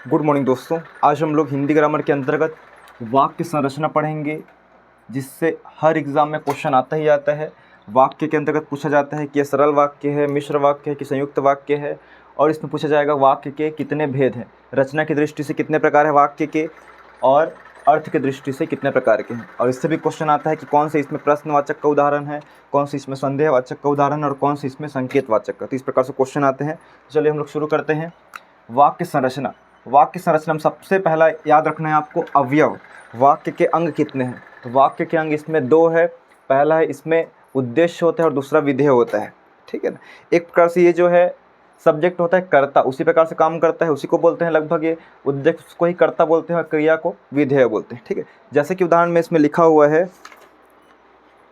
Good morning दोस्तों। आज हम लोग हिंदी ग्रामर के अंतर्गत वाक्य संरचना पढ़ेंगे, जिससे हर एग्ज़ाम में क्वेश्चन आता ही आता है। वाक्य के अंतर्गत पूछा जाता है कि ये सरल वाक्य है, मिश्र वाक्य है कि संयुक्त वाक्य है, और इसमें पूछा जाएगा वाक्य के कितने भेद हैं, रचना की दृष्टि से कितने प्रकार है वाक्य के, और अर्थ की दृष्टि से कितने प्रकार के हैं। और इससे भी क्वेश्चन आता है कि कौन से इसमें प्रश्नवाचक का उदाहरण है, कौन से इसमें संदेहवाचक का उदाहरण है, और कौन से इसमें संकेतवाचक का। तो इस प्रकार से क्वेश्चन आते हैं। चलिए हम लोग शुरू करते हैं। वाक्य संरचना। वाक्य संरचना में सबसे पहला याद रखना है आपको अवयव। वाक्य के अंग कितने हैं? तो वाक्य के अंग इसमें दो है। पहला है इसमें उद्देश्य होता है और दूसरा विधेय होता है, ठीक है ना। एक प्रकार से ये जो है सब्जेक्ट होता है कर्ता, उसी प्रकार से काम करता है, उसी को बोलते हैं लगभग ये उद्देश्य को ही कर्ता बोलते हैं और क्रिया को विधेय बोलते हैं, ठीक है। जैसे कि उदाहरण में इसमें लिखा हुआ है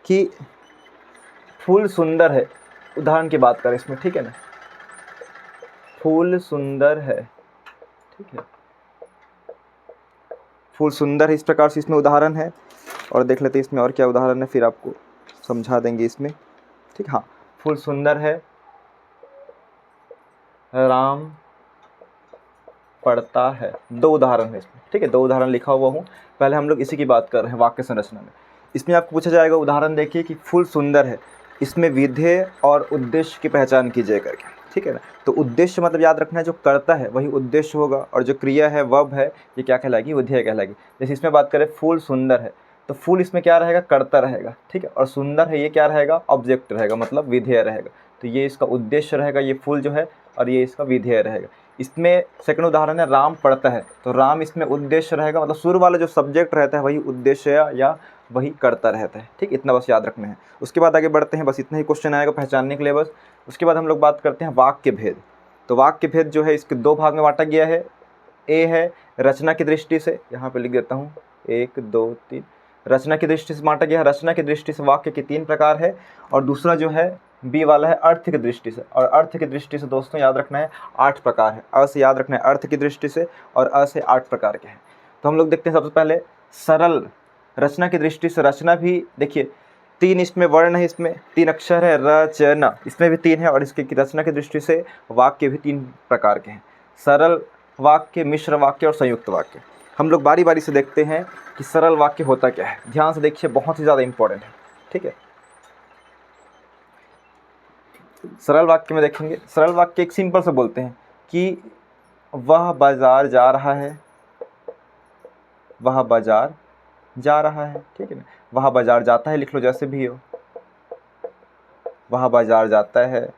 कि फूल सुंदर है, उदाहरण की बात करें इसमें, ठीक है ना। फूल सुंदर है, ठीक है, फूल सुंदर है, इस प्रकार से इसमें उदाहरण है। और देख लेते हैं इसमें और क्या उदाहरण है, फिर आपको समझा देंगे इसमें, ठीक। हाँ, फूल सुंदर है, राम पढ़ता है। दो उदाहरण है इसमें, ठीक है, दो उदाहरण लिखा हुआ हूँ। पहले हम लोग इसी की बात कर रहे हैं वाक्य संरचना में। इसमें आपको पूछा जाएगा, उदाहरण देखिए कि फूल सुंदर है, इसमें विधेय और उद्देश्य की पहचान कीजिए करके, ठीक है ना। तो उद्देश्य मतलब याद रखना है जो कर्ता है वही उद्देश्य होगा, और जो क्रिया है वर्ब है ये क्या कहलाएगी, विधेय कहलाएगी। जैसे इसमें बात करें फूल सुंदर है, तो फूल इसमें क्या रहेगा, कर्ता रहेगा, ठीक है, और सुंदर है ये क्या रहेगा, ऑब्जेक्ट रहेगा, मतलब विधेय रहेगा। तो ये इसका उद्देश्य रहेगा, ये फूल जो है, और ये इसका विधेय रहेगा। इसमें सेकंड उदाहरण है राम पढ़ता है, तो राम इसमें उद्देश्य रहेगा, मतलब शुरू वाला जो सब्जेक्ट रहता है वही उद्देश्य या वही करता रहता है, ठीक। इतना बस याद रखना है। उसके बाद आगे बढ़ते हैं, बस इतना ही क्वेश्चन आएगा पहचानने के लिए बस। उसके बाद हम लोग बात करते हैं वाक्य भेद। तो वाक्य भेद जो है इसके दो भाग में बांटा गया है। ए है रचना की दृष्टि से, यहाँ पे लिख देता हूँ 1 2 3, रचना की दृष्टि से बांटा गया है। रचना की दृष्टि से वाक्य के 3 प्रकार है। और दूसरा जो है बी वाला है अर्थ की दृष्टि से, और अर्थ की दृष्टि से दोस्तों याद रखना है 8 प्रकार है। अ से याद रखना है अर्थ की दृष्टि से, और अ से 8 प्रकार के हैं। तो हम लोग देखते हैं सबसे पहले सरल। रचना की दृष्टि से रचना भी देखिए 3 इसमें वर्ण है, इसमें 3 अक्षर है, रचना, इसमें भी 3 है। और इसकी रचना की दृष्टि से वाक्य भी 3 प्रकार के हैं, सरल वाक्य, मिश्र वाक्य और संयुक्त वाक्य। हम लोग बारी बारी से देखते हैं कि सरल वाक्य होता क्या है। ध्यान से देखिए, बहुत ही ज़्यादा इंपॉर्टेंट है, ठीक है। सरल वाक्य में देखेंगे, सरल वाक्य एक सिंपल से बोलते हैं कि वह बाजार जा रहा है, वह बाजार जा रहा है, ठीक है ना। वह बाजार जाता है लिख लो, जैसे भी हो, वह बाजार जाता है,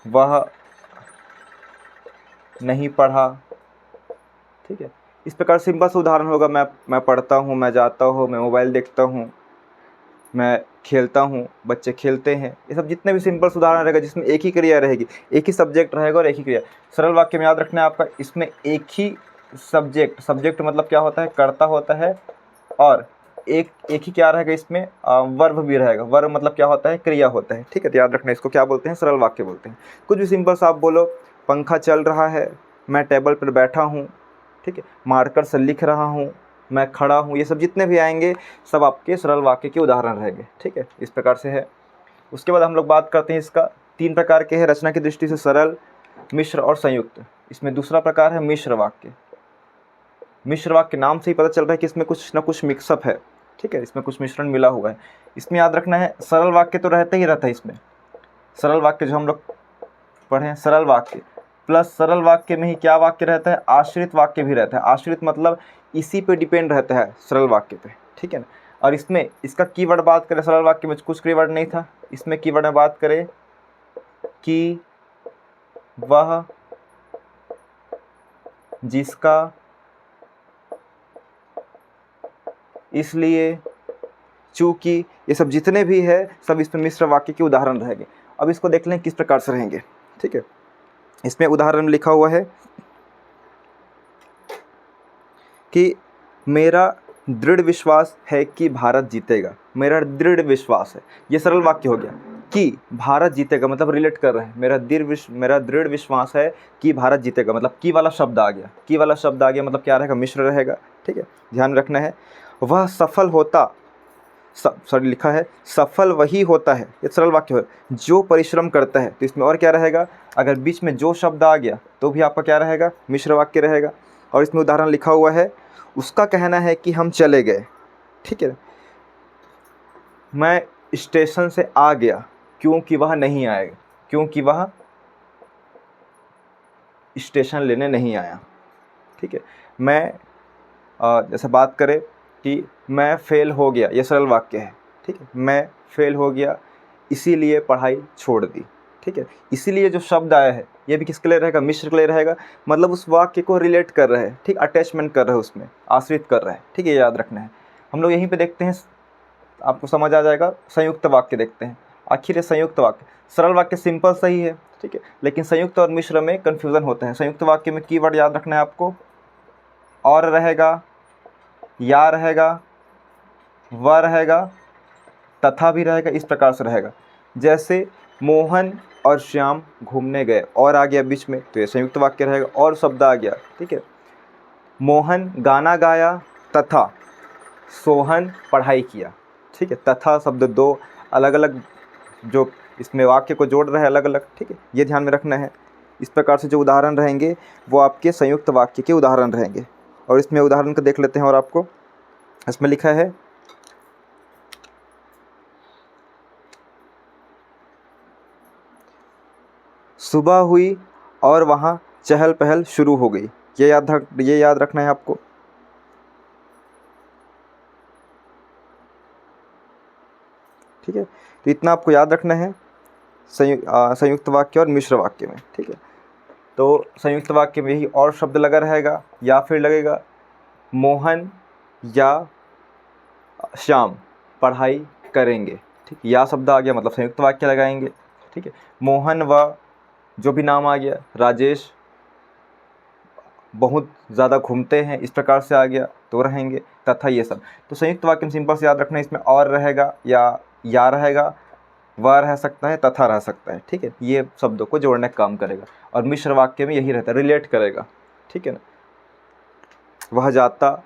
वह नहीं पढ़ा, ठीक है। इस प्रकार सिंपल से उदाहरण होगा, मैं पढ़ता हूँ, मैं जाता हूँ, मैं मोबाइल देखता हूँ, मैं खेलता हूँ, बच्चे खेलते हैं। ये सब जितने भी सिंपल उदाहरण रहेगा जिसमें एक ही क्रिया रहेगी, एक ही सब्जेक्ट रहेगा और एक ही क्रिया। सरल वाक्य में याद रखना है आपका, इसमें एक ही सब्जेक्ट मतलब क्या होता है, कर्ता होता है, और एक ही क्या रहेगा इसमें, वर्ब भी रहेगा। वर्ब मतलब क्या होता है, क्रिया होता है, ठीक है। तो याद रखना, इसको क्या बोलते हैं, सरल वाक्य बोलते हैं। कुछ भी सिंपल सा आप बोलो, पंखा चल रहा है, मैं टेबल पर बैठा हूँ, ठीक है, मार्कर से लिख रहा हूँ, मैं खड़ा हूँ, ये सब जितने भी आएंगे सब आपके सरल वाक्य के उदाहरण रहेंगे, ठीक है। इस प्रकार से है। उसके बाद हम लोग बात करते हैं, इसका 3 प्रकार के हैं रचना की दृष्टि से, सरल, मिश्र और संयुक्त। इसमें दूसरा प्रकार है मिश्र वाक्य। मिश्र वाक्य नाम से ही पता चल रहा है कि इसमें कुछ ना कुछ मिक्सअप है, ठीक है, इसमें कुछ मिश्रण मिला हुआ है। इसमें याद रखना है, सरल वाक्य तो रहता ही रहता है इसमें। सरल वाक्य जो हम लोग पढ़े हैं, सरल वाक्य प्लस सरल वाक्य में ही क्या वाक्य रहता है, आश्रित वाक्य भी रहता है। आश्रित मतलब इसी पे डिपेंड रहता है सरल वाक्य पे, ठीक है ना। और इसमें इसका कीवर्ड बात करें, सरल वाक्य में कुछ कीवर्ड नहीं था, इसमें कीवर्ड में बात करें कि वह, जिसका, इसलिए, चूंकि, ये सब जितने भी है सब इसमें मिश्र वाक्य के उदाहरण रहेंगे। अब इसको देख लें किस प्रकार से रहेंगे, ठीक है। इसमें उदाहरण में लिखा हुआ है कि मेरा दृढ़ विश्वास है कि भारत जीतेगा। मेरा दृढ़ विश्वास है, ये सरल वाक्य हो गया कि भारत जीतेगा, मतलब रिलेट कर रहे हैं। मेरा दृढ़ विश्वास है कि भारत जीतेगा, मतलब की वाला शब्द आ गया, की वाला शब्द आ गया मतलब क्या रहेगा, मिश्र रहेगा, ठीक है। ध्यान रखना है। वह सफल होता सॉरी लिखा है सफल वही होता है, ये सरल वाक्य है, जो परिश्रम करता है। तो इसमें और क्या रहेगा, अगर बीच में जो शब्द आ गया तो भी आपका क्या रहेगा, मिश्र वाक्य रहेगा। और इसमें उदाहरण लिखा हुआ है, उसका कहना है कि हम चले गए, ठीक है। मैं स्टेशन से आ गया क्योंकि वह नहीं आएगा, क्योंकि वह स्टेशन लेने नहीं आया, ठीक है। मैं जैसे बात करें कि मैं फ़ेल हो गया, ये सरल वाक्य है, ठीक है। मैं फ़ेल हो गया इसीलिए पढ़ाई छोड़ दी, ठीक है। इसीलिए जो शब्द आया है ये भी किसके लिए रहेगा, मिश्र के लिए रहेगा, मतलब उस वाक्य को रिलेट कर रहा है, ठीक, अटैचमेंट कर रहा है, उसमें आश्रित कर रहा है, ठीक है, ये याद रखना है। हम लोग यहीं पे देखते हैं, आपको समझ आ जाएगा, संयुक्त वाक्य देखते हैं। आखिर ये संयुक्त वाक्य, सरल वाक्य सिंपल सही है, ठीक है, लेकिन संयुक्त और मिश्र में कन्फ्यूज़न होता है। संयुक्त वाक्य में कीवर्ड याद रखना है आपको, और रहेगा, या रहेगा, व रहेगा, तथा भी रहेगा, इस प्रकार से रहेगा। जैसे मोहन और श्याम घूमने गए, और आ गया बीच में तो ये संयुक्त वाक्य रहेगा, और शब्द आ गया, ठीक है। मोहन गाना गाया तथा सोहन पढ़ाई किया, ठीक है। तथा शब्द दो अलग अलग जो इसमें वाक्य को जोड़ रहे हैं अलग अलग, ठीक है, ये ध्यान में रखना है। इस प्रकार से जो उदाहरण रहेंगे वो आपके संयुक्त वाक्य के उदाहरण रहेंगे। और इसमें उदाहरण को देख लेते हैं, और आपको इसमें लिखा है सुबह हुई और वहाँ चहल पहल शुरू हो गई, ये याद रखना है आपको। ठीक है, तो इतना आपको याद रखना है संयुक्त वाक्य और मिश्र वाक्य में, ठीक है। तो संयुक्त वाक्य में ही और शब्द लगा रहेगा, या फिर लगेगा मोहन या श्याम पढ़ाई करेंगे, ठीक, या शब्द आ गया मतलब संयुक्त वाक्य लगाएंगे, ठीक है। मोहन व जो भी नाम आ गया, राजेश बहुत ज़्यादा घूमते हैं, इस प्रकार से आ गया तो रहेंगे, तथा ये सब। तो संयुक्त वाक्य में सिंपल से याद रखना है, इसमें और रहेगा, या रहेगा, वह रह सकता है, तथा रह सकता है, ठीक है, ये शब्दों को जोड़ने का काम करेगा। और मिश्र वाक्य में यही रहता है, रिलेट करेगा, ठीक है ना। वह जाता,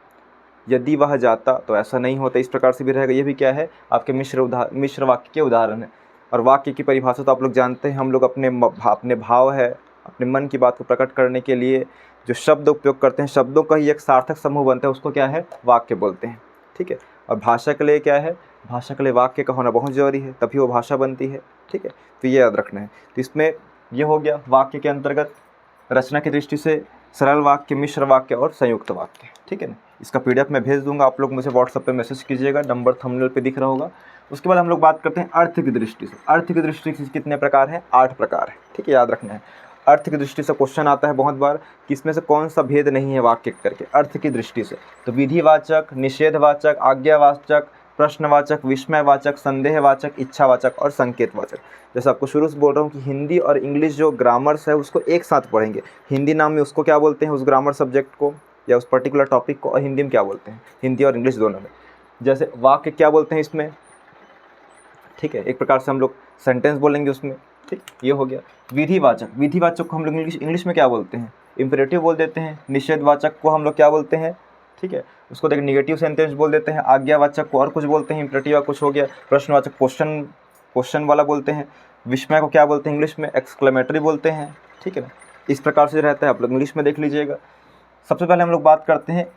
यदि वह जाता तो ऐसा नहीं होता, इस प्रकार से भी रहेगा। ये भी क्या है, आपके मिश्र वाक्य के उदाहरण है। और वाक्य की परिभाषा तो आप लोग जानते हैं, हम लोग अपने भाव है, अपने मन की बात को प्रकट करने के लिए जो शब्द उपयोग करते हैं, शब्दों का ही एक सार्थक समूह बनता है, उसको क्या है, वाक्य बोलते हैं, ठीक है। और भाषा के लिए क्या है, भाषा के लिए वाक्य का होना बहुत ज़रूरी है, तभी वो भाषा बनती है, ठीक है। तो ये याद रखना है। तो इसमें ये हो गया वाक्य के अंतर्गत रचना की दृष्टि से सरल वाक्य, मिश्र वाक्य और संयुक्त वाक्य, ठीक है ना। इसका PDF मैं भेज दूंगा, आप लोग मुझे व्हाट्सएप पे मैसेज कीजिएगा, नंबर थंबनेल पे दिख रहा होगा। उसके बाद हम लोग बात करते हैं अर्थ की दृष्टि से। अर्थ की दृष्टि से कितने प्रकार हैं, 8 प्रकार है, ठीक है, याद रखना है। अर्थ की दृष्टि से क्वेश्चन आता है बहुत बार कि इसमें से कौन सा भेद नहीं है वाक्य करके, अर्थ की दृष्टि से। तो विधिवाचक, निषेधवाचक, आज्ञावाचक, प्रश्नवाचक, विस्मयवाचक, संदेहवाचक, इच्छावाचक और संकेतवाचक। जैसे आपको शुरू से बोल रहा हूँ कि हिंदी और इंग्लिश जो ग्रामर्स है उसको एक साथ पढ़ेंगे। हिंदी नाम में उसको क्या बोलते हैं, उस ग्रामर सब्जेक्ट को या उस पर्टिकुलर टॉपिक को, और हिंदी में क्या बोलते हैं, हिंदी और इंग्लिश दोनों में। जैसे वाक्य क्या बोलते हैं इसमें, ठीक है, एक प्रकार से हम लोग सेंटेंस बोलेंगे उसमें, ठीक, ये हो गया। विधिवाचक, विधिवाचक को हम लोग इंग्लिश में क्या बोलते हैं, इम्परेटिव बोल देते हैं। निषेधवाचक को हम लोग क्या बोलते हैं, ठीक है, उसको देखिए निगेटिव सेंटेंस बोल देते हैं। आज्ञावाचक को और कुछ बोलते हैं, इम्परेटिव कुछ हो गया। प्रश्नवाचक क्वेश्चन वाला बोलते हैं। विस्मय को क्या बोलते हैं इंग्लिश में, एक्सक्लेमेटरी बोलते हैं, ठीक है ना। इस प्रकार से रहता है, आप लोग इंग्लिश में देख लीजिएगा। सबसे पहले हम लोग बात करते हैं,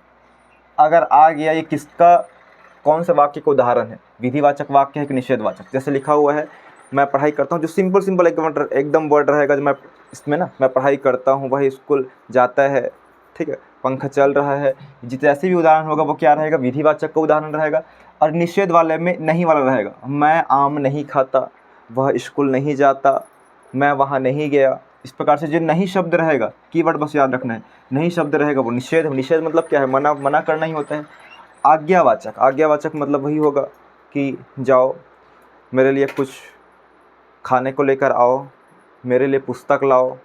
अगर आ गया ये किसका, कौन से वाक्य का उदाहरण है, विधिवाचक वाक्य है कि निषेधवाचक। जैसे लिखा हुआ है मैं पढ़ाई करता हूँ, जो सिंपल एकदम वर्ड रहेगा, जो मैं इसमें ना, मैं पढ़ाई करता हूँ, वही स्कूल जाता है, ठीक है, पंखा चल रहा है, जैसे भी उदाहरण होगा वो क्या रहेगा, विधिवाचक का उदाहरण रहेगा। और निषेध वाले में नहीं वाला रहेगा, मैं आम नहीं खाता, वह स्कूल नहीं जाता, मैं वहाँ नहीं गया। इस प्रकार से जो नहीं शब्द रहेगा, कीवर्ड बस याद रखना है, नहीं शब्द रहेगा वो निषेध। निषेध मतलब क्या है, मना करना ही होता है। आज्ञावाचक, आज्ञावाचक मतलब वही होगा कि जाओ मेरे लिए कुछ खाने को लेकर आओ, मेरे लिए पुस्तक लाओ,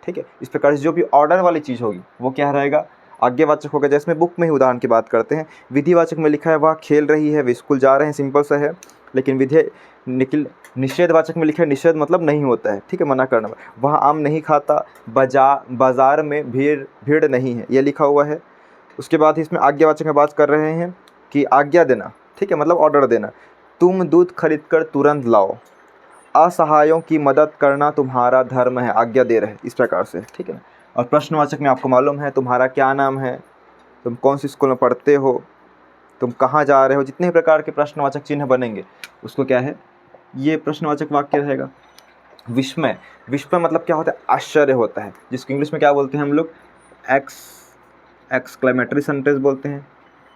ठीक है। इस प्रकार से जो भी ऑर्डर वाली चीज़ होगी वो क्या रहेगा, आज्ञावाचक होगा। जैसे मैं बुक में ही उदाहरण की बात करते हैं, विधिवाचक में लिखा है वह खेल रही है, वे स्कूल जा रहे हैं, सिंपल सा है। लेकिन निषेधवाचक में लिखा है, निषेध मतलब नहीं होता है, ठीक है, मना करना। वह आम नहीं खाता, बाजार में भीड़ नहीं है, ये लिखा हुआ है। उसके बाद इसमें आज्ञावाचक में बात कर रहे हैं कि आज्ञा देना, ठीक है, मतलब ऑर्डर देना। तुम दूध खरीद कर तुरंत लाओ, असहायों की मदद करना तुम्हारा धर्म है, आज्ञा दे रहे, इस प्रकार से, ठीक है ना। और प्रश्नवाचक में आपको मालूम है तुम्हारा क्या नाम है, तुम कौन सी स्कूल में पढ़ते हो, तुम कहाँ जा रहे हो, जितने प्रकार के प्रश्नवाचक चिन्ह बनेंगे उसको क्या है, ये प्रश्नवाचक वाक्य रहेगा। विस्मय, विस्मय मतलब क्या होता है, आश्चर्य होता है, जिसको इंग्लिश में क्या बोलते हैं हम लोग, एक्सक्लेमेटरी सेंटेंस बोलते हैं,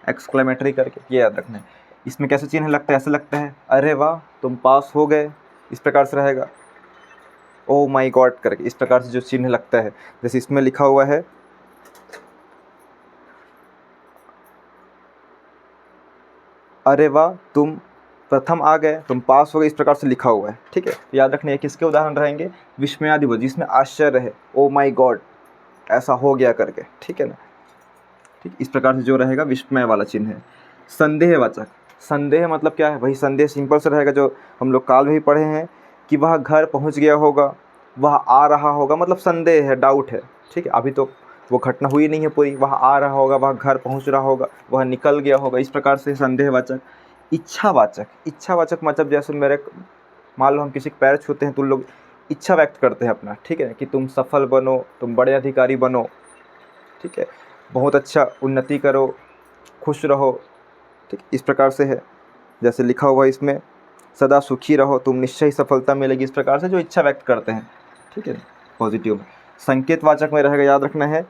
एक्सक्लेमेटरी करके, ये याद रखना है। इसमें कैसे चिन्ह लगता है, ऐसे लगता है अरे वाह तुम पास हो गए, इस प्रकार से रहेगा, ओ माई गॉड करके, इस प्रकार से जो चिन्ह लगता है। जैसे इसमें लिखा हुआ है अरे वाह तुम प्रथम आ गए, तुम पास हो गए, इस प्रकार से लिखा हुआ है, ठीक है। तो याद रखना है किसके उदाहरण रहेंगे, विस्मयादिबोध, जिसमें आश्चर्य है, ओ माई गॉड ऐसा हो गया करके, ठीक है ना। ठीक, इस प्रकार से जो रहेगा विस्मय वाला चिन्ह है। संदेहवाचक, संदेह मतलब क्या है, वही संदेह सिंपल से रहेगा जो हम लोग काल में भी पढ़े हैं कि वह घर पहुंच गया होगा, वह आ रहा होगा, मतलब संदेह है, डाउट है, ठीक है। अभी तो वो घटना हुई नहीं है पूरी, वह आ रहा होगा, वह घर पहुंच रहा होगा, वह निकल गया होगा, इस प्रकार से संदेहवाचक। इच्छावाचक, इच्छावाचक मतलब जैसे मेरे, मान लो हम किसी के पैर छूते हैं तो लोग इच्छा व्यक्त करते हैं अपना, ठीक है, कि तुम सफल बनो, तुम बड़े अधिकारी बनो, ठीक है, बहुत अच्छा उन्नति करो, खुश रहो, ठीक, इस प्रकार से है। जैसे लिखा हुआ है इसमें, सदा सुखी रहो, तुम निश्चय ही सफलता मिलेगी, इस प्रकार से जो इच्छा व्यक्त करते हैं, ठीक है, पॉजिटिव में। संकेतवाचक में रहेगा, याद रखना है,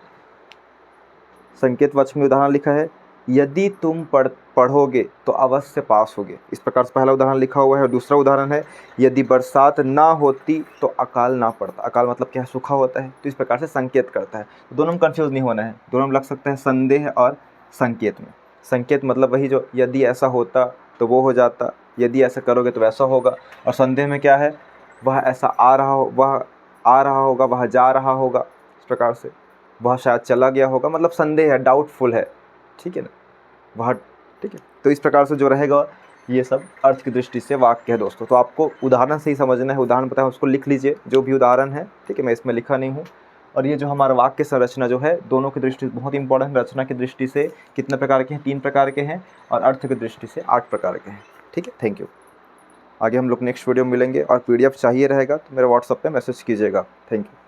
संकेतवाचक में उदाहरण लिखा है, यदि तुम पढ़ोगे तो अवश्य पास होगे, इस प्रकार से पहला उदाहरण लिखा हुआ है। और दूसरा उदाहरण है, यदि बरसात ना होती तो अकाल ना पड़ता, अकाल मतलब क्या है, सूखा होता है, तो इस प्रकार से संकेत करता है। तो दोनों में कन्फ्यूज़ नहीं होना है, दोनों में लग सकता है संदेह और संकेत में। संकेत मतलब वही जो यदि ऐसा होता तो वो हो जाता, यदि ऐसा करोगे तो वैसा होगा। और संदेह में क्या है, वह ऐसा आ रहा हो, वह आ रहा होगा, वह जा रहा होगा, इस प्रकार से, वह शायद चला गया होगा, मतलब संदेह है, डाउटफुल है, ठीक है ना, वह, ठीक है। तो इस प्रकार से जो रहेगा ये सब अर्थ की दृष्टि से वाक्य है दोस्तों। तो आपको उदाहरण से ही समझना है, उदाहरण पता है उसको लिख लीजिए, जो भी उदाहरण है, ठीक है, मैं इसमें लिखा नहीं हूँ। और ये जो हमारा वाक्य संरचना जो है, दोनों की दृष्टि बहुत इंपॉर्टेंट, रचना की दृष्टि से कितने प्रकार के हैं, 3 प्रकार के हैं, और अर्थ की दृष्टि से 8 प्रकार के हैं, ठीक है। Thank you. आगे हम लोग नेक्स्ट वीडियो में मिलेंगे, और PDF चाहिए रहेगा तो मेरे व्हाट्सएप पे मैसेज कीजिएगा। Thank you.